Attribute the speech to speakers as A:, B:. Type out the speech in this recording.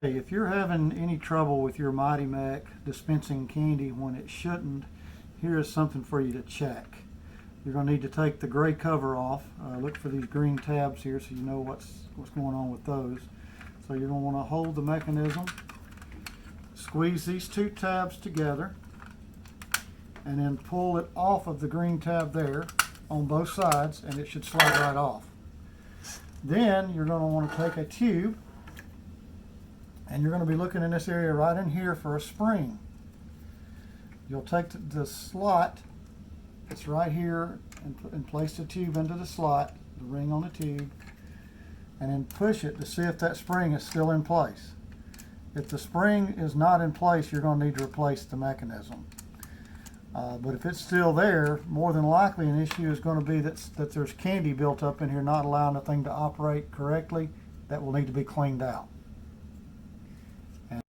A: Hey, if you're having any trouble with your Mighty Mech dispensing candy when it shouldn't, here is something for you to check. You're going to need to take the gray cover off. Look for these green tabs here so you know what's going on with those. So you're going to want to hold the mechanism, squeeze these two tabs together, and then pull it off of the green tab there on both sides, and it should slide right off. Then you're going to want to take a tube, and you're going to be looking in this area right in here for a spring. You'll take the slot that's right here and place the tube into the slot, the ring on the tube, and then push it to see if that spring is still in place. If the spring is not in place, you're going to need to replace the mechanism. But if it's still there, more than likely an issue is going to be that there's candy built up in here not allowing the thing to operate correctly. That will need to be cleaned out.